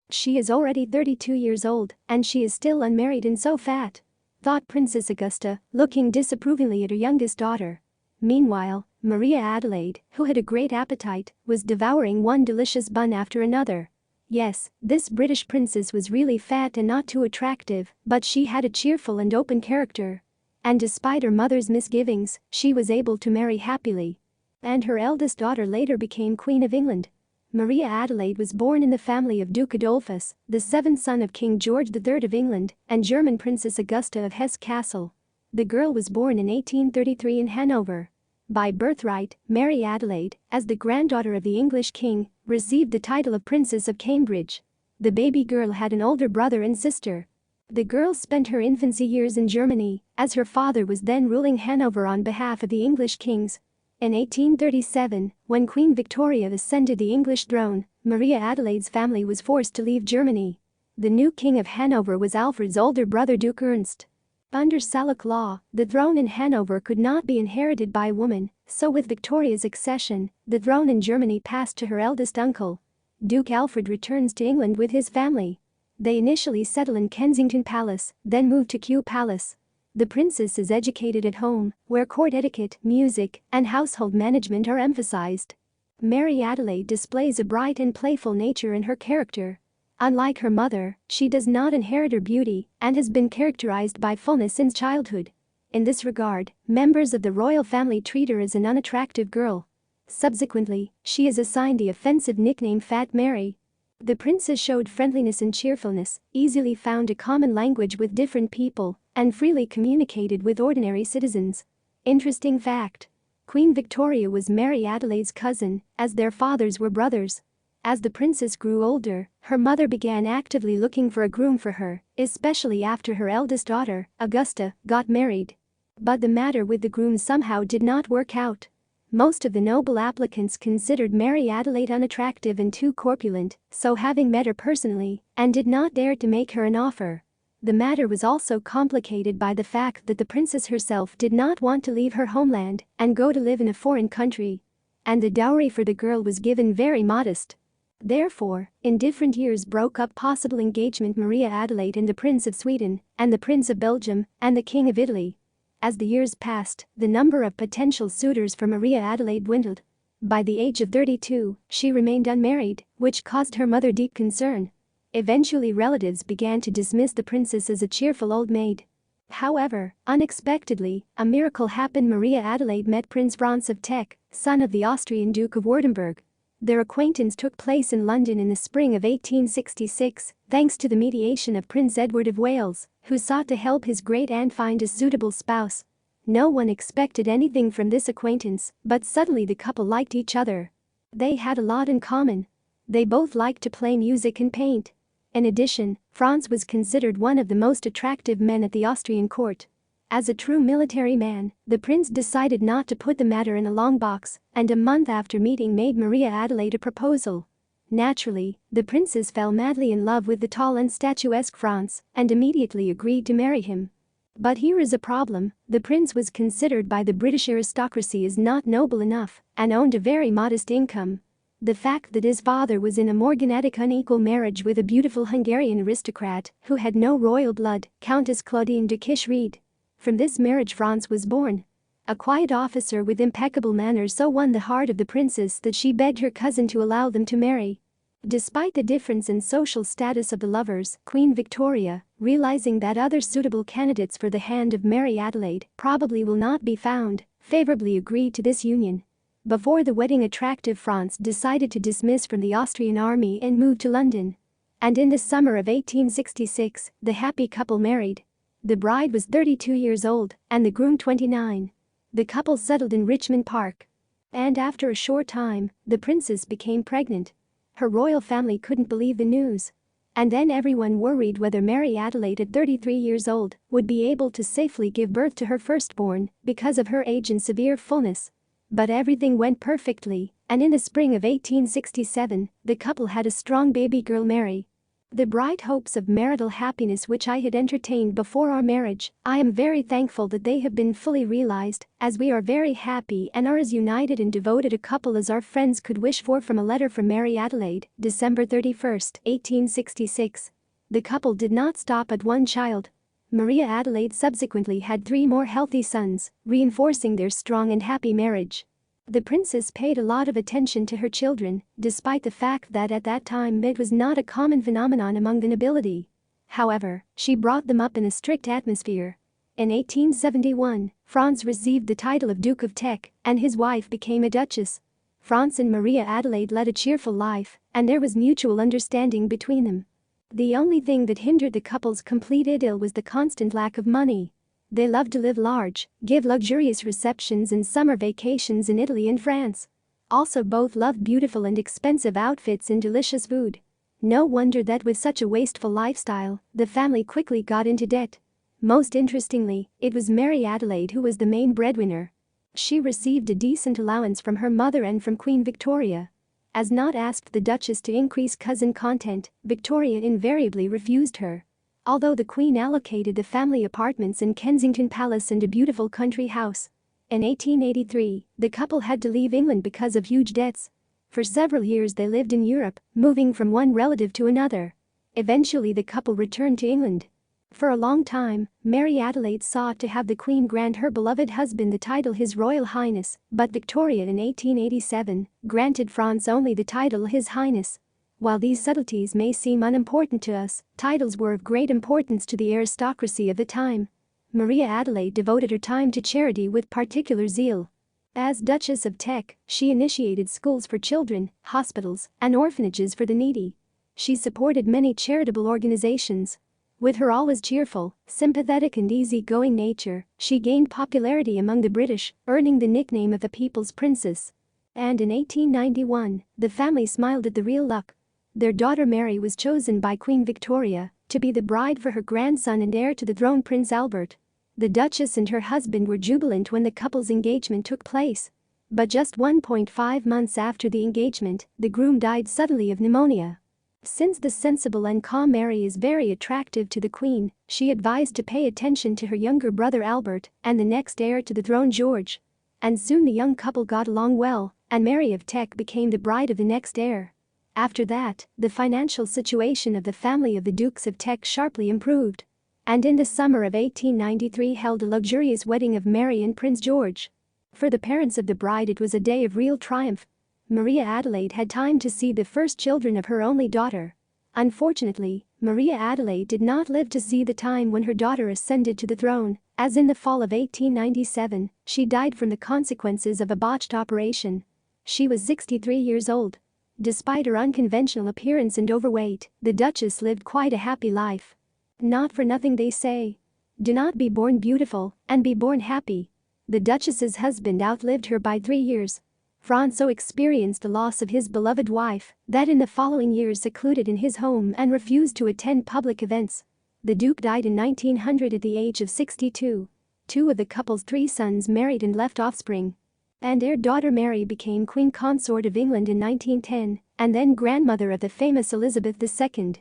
She is already 32 years old, and she is still unmarried and so fat," thought Princess Augusta, looking disapprovingly at her youngest daughter. Meanwhile, Maria Adelaide, who had a great appetite, was devouring one delicious bun after another. Yes, this British princess was really fat and not too attractive, but she had a cheerful and open character. And despite her mother's misgivings, she was able to marry happily. And her eldest daughter later became Queen of England. Maria Adelaide was born in the family of Duke Adolphus, the seventh son of King George III of England and German Princess Augusta of Hesse-Kassel. The girl was born in 1833 in Hanover. By birthright, Mary Adelaide, as the granddaughter of the English king, received the title of Princess of Cambridge. The baby girl had an older brother and sister. The girl spent her infancy years in Germany, as her father was then ruling Hanover on behalf of the English kings. In 1837, when Queen Victoria ascended the English throne, Maria Adelaide's family was forced to leave Germany. The new king of Hanover was Alfred's older brother Duke Ernst. Under Salic law, the throne in Hanover could not be inherited by a woman, so with Victoria's accession, the throne in Germany passed to her eldest uncle. Duke Alfred returns to England with his family. They initially settle in Kensington Palace, then move to Kew Palace. The princess is educated at home, where court etiquette, music, and household management are emphasized. Mary Adelaide displays a bright and playful nature in her character. Unlike her mother, she does not inherit her beauty and has been characterized by fullness since childhood. In this regard, members of the royal family treat her as an unattractive girl. Subsequently, she is assigned the offensive nickname Fat Mary. The princess showed friendliness and cheerfulness, easily found a common language with different people, and freely communicated with ordinary citizens. Interesting fact: Queen Victoria was Mary Adelaide's cousin, as their fathers were brothers. As the princess grew older, her mother began actively looking for a groom for her, especially after her eldest daughter, Augusta, got married. But the matter with the groom somehow did not work out. Most of the noble applicants considered Mary Adelaide unattractive and too corpulent, so having met her personally, and did not dare to make her an offer. The matter was also complicated by the fact that the princess herself did not want to leave her homeland and go to live in a foreign country. And the dowry for the girl was given very modest. Therefore, in different years broke up possible engagement Maria Adelaide and the Prince of Sweden, and the Prince of Belgium, and the King of Italy. As the years passed, the number of potential suitors for Maria Adelaide dwindled. By the age of 32, she remained unmarried, which caused her mother deep concern. Eventually relatives began to dismiss the princess as a cheerful old maid. However, unexpectedly, a miracle happened. Maria Adelaide met Prince Franz of Teck, son of the Austrian Duke of Württemberg. Their acquaintance took place in London in the spring of 1866, thanks to the mediation of Prince Edward of Wales, who sought to help his great-aunt find a suitable spouse. No one expected anything from this acquaintance, but suddenly the couple liked each other. They had a lot in common. They both liked to play music and paint. In addition, Franz was considered one of the most attractive men at the Austrian court. As a true military man, the prince decided not to put the matter in a long box, and a month after meeting made Maria Adelaide a proposal. Naturally, the princess fell madly in love with the tall and statuesque Franz and immediately agreed to marry him. But here is a problem: the prince was considered by the British aristocracy as not noble enough and owned a very modest income. The fact that his father was in a morganatic unequal marriage with a beautiful Hungarian aristocrat who had no royal blood, Countess Claudine de Kish-Ried. From this marriage Franz was born. A quiet officer with impeccable manners so won the heart of the princess that she begged her cousin to allow them to marry. Despite the difference in social status of the lovers, Queen Victoria, realizing that other suitable candidates for the hand of Mary Adelaide probably will not be found, favorably agreed to this union. Before the wedding, attractive Franz decided to dismiss from the Austrian army and moved to London. And in the summer of 1866, the happy couple married. The bride was 32 years old and the groom 29. The couple settled in Richmond Park. And after a short time, the princess became pregnant. Her royal family couldn't believe the news. And then everyone worried whether Mary Adelaide at 33 years old would be able to safely give birth to her firstborn because of her age and severe fullness. But everything went perfectly, and in the spring of 1867, the couple had a strong baby girl, Mary. The bright hopes of marital happiness which I had entertained before our marriage, I am very thankful that they have been fully realized, as we are very happy and are as united and devoted a couple as our friends could wish for. From a letter from Mary Adelaide, December 31, 1866. The couple did not stop at one child. Maria Adelaide subsequently had 3 more healthy sons, reinforcing their strong and happy marriage. The princess paid a lot of attention to her children, despite the fact that at that time it was not a common phenomenon among the nobility. However, she brought them up in a strict atmosphere. In 1871, Franz received the title of Duke of Teck, and his wife became a duchess. Franz and Maria Adelaide led a cheerful life, and there was mutual understanding between them. The only thing that hindered the couple's complete idyll was the constant lack of money. They loved to live large, give luxurious receptions and summer vacations in Italy and France. Also, both loved beautiful and expensive outfits and delicious food. No wonder that with such a wasteful lifestyle, the family quickly got into debt. Most interestingly, it was Mary Adelaide who was the main breadwinner. She received a decent allowance from her mother and from Queen Victoria. As not asked the Duchess to increase cousin content, Victoria invariably refused her. Although the Queen allocated the family apartments in Kensington Palace and a beautiful country house. In 1883, the couple had to leave England because of huge debts. For several years they lived in Europe, moving from one relative to another. Eventually the couple returned to England. For a long time, Mary Adelaide sought to have the Queen grant her beloved husband the title His Royal Highness, but Victoria in 1887 granted Franz only the title His Highness. While these subtleties may seem unimportant to us, titles were of great importance to the aristocracy of the time. Maria Adelaide devoted her time to charity with particular zeal. As Duchess of Teck, she initiated schools for children, hospitals, and orphanages for the needy. She supported many charitable organizations. With her always cheerful, sympathetic and easy-going nature, she gained popularity among the British, earning the nickname of the People's Princess. And in 1891, the family smiled at the real luck. Their daughter Mary was chosen by Queen Victoria to be the bride for her grandson and heir to the throne, Prince Albert. The Duchess and her husband were jubilant when the couple's engagement took place. But just 1.5 months after the engagement, the groom died suddenly of pneumonia. Since the sensible and calm Mary is very attractive to the Queen, she advised to pay attention to her younger brother Albert and the next heir to the throne, George. And soon the young couple got along well, and Mary of Teck became the bride of the next heir. After that, the financial situation of the family of the Dukes of Teck sharply improved. And in the summer of 1893 held a luxurious wedding of Mary and Prince George. For the parents of the bride it was a day of real triumph. Maria Adelaide had time to see the first children of her only daughter. Unfortunately, Maria Adelaide did not live to see the time when her daughter ascended to the throne, as in the fall of 1897, she died from the consequences of a botched operation. She was 63 years old. Despite her unconventional appearance and overweight, the Duchess lived quite a happy life. Not for nothing they say, do not be born beautiful and be born happy. The Duchess's husband outlived her by 3 years. Franz so experienced the loss of his beloved wife that in the following years secluded in his home and refused to attend public events. The Duke died in 1900 at the age of 62. 2 of the couple's 3 sons married and left offspring. And their daughter Mary became Queen Consort of England in 1910 and then grandmother of the famous Elizabeth II.